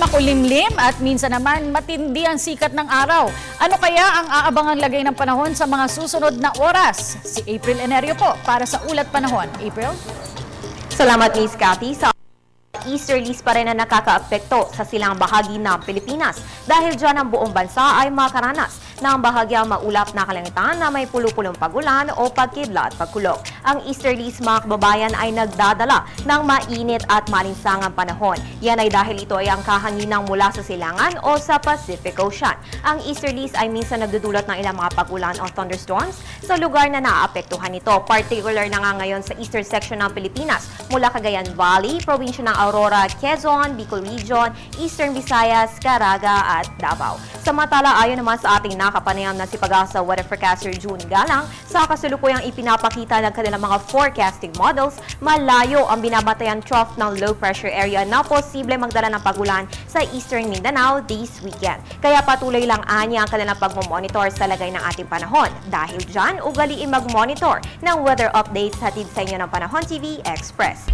makulimlim at minsan naman matindi ang sikat ng araw. Ano kaya ang aabangang lagay ng panahon sa mga susunod na oras? Si April Enerio po para sa Ulat Panahon. April? Salamat, Miss Cathy. Sa easterlies pa rin na nakakaapekto sa silang bahagi ng Pilipinas. Dahil dyan ang buong bansa ay makaranas ng bahagyang maulap na kalangitan na may pulupulong pagulan o pagkidlat pagkulog. Ang easterlies, mga kababayan, ay nagdadala ng mainit at malinsangang panahon. Yan ay dahil ito ay ang kahanginang mula sa silangan o sa Pacific Ocean. Ang easterlies ay minsan nagdudulot ng ilang mga pagulan o thunderstorms sa lugar na naaapektuhan nito. Particular na nga ngayon sa eastern section ng Pilipinas mula Cagayan Valley, probinsya ng Aurora, Quezon, Bicol Region, Eastern Visayas, Caraga at Davao. Samantala, ayon naman sa ating nakapanayam na si Pag-asa Weather Forecaster June Galang, sa kasalukuyang ipinapakita ng kanilang mga forecasting models, malayo ang binabatayan trough ng low pressure area na posible magdala ng pagulan sa Eastern Mindanao this weekend. Kaya patuloy lang anya ang kanilang pagmomonitor sa lagay ng ating panahon. Dahil dyan, ugaliin mag-monitor ng weather updates hatid sa inyo ng Panahon TV Express.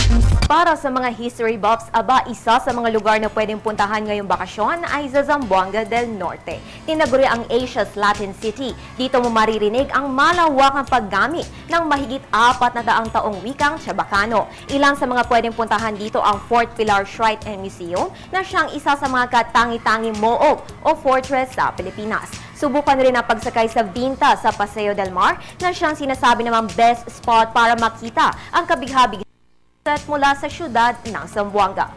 Para sa mga history buffs, isa sa mga lugar na pwedeng puntahan ngayong bakasyon ay sa Zamboanga del Norte. Tinaguri ang Asia's Latin City. Dito mo maririnig ang malawakang paggamit ng mahigit 400 taong wikang Chabacano. Ilan sa mga pwedeng puntahan dito ang Fort Pilar Shrine and Museum na siyang isa sa mga katangi-tanging moob o fortress sa Pilipinas. Subukan rin ang pagsakay sa Vinta sa Paseo del Mar na siyang sinasabi namang best spot para makita ang kabig-habig mula sa syudad ng Zamboanga.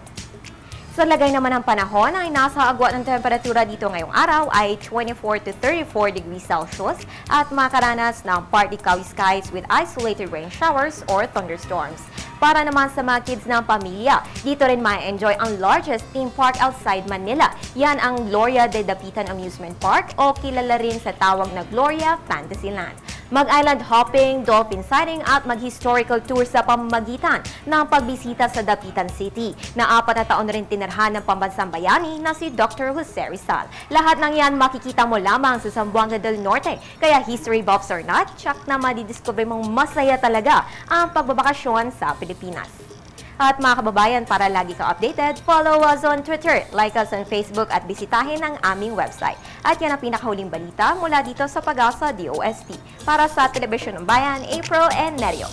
Sa lagay naman ng panahon ay nasa agwat ng temperatura dito ngayong araw ay 24 to 34 degrees Celsius at makaranas ng partly cloudy skies with isolated rain showers or thunderstorms. Para naman sa mga kids ng pamilya, dito rin ma-enjoy ang largest theme park outside Manila. Yan ang Gloria de Dapitan Amusement Park o kilala rin sa tawag na Gloria Fantasyland. Mag-island hopping, dolphin sighting at mag-historical tour sa pamamagitan ng pagbisita sa Dapitan City na 4 na taon rin tinirhan ng pambansang bayani na si Dr. Jose Rizal. Lahat ng yan makikita mo lamang sa Zamboanga del Norte. Kaya history buffs or not, tsak na madidiscover mong masaya talaga ang pagbabakasyon sa Pilipinas. At mga kababayan, para lagi ka updated, follow us on Twitter, like us on Facebook at bisitahin ang aming website. At yan ang pinakahuling balita mula dito sa Pag-asa DOST. Para sa Telebisyon ng Bayan, April Enerio.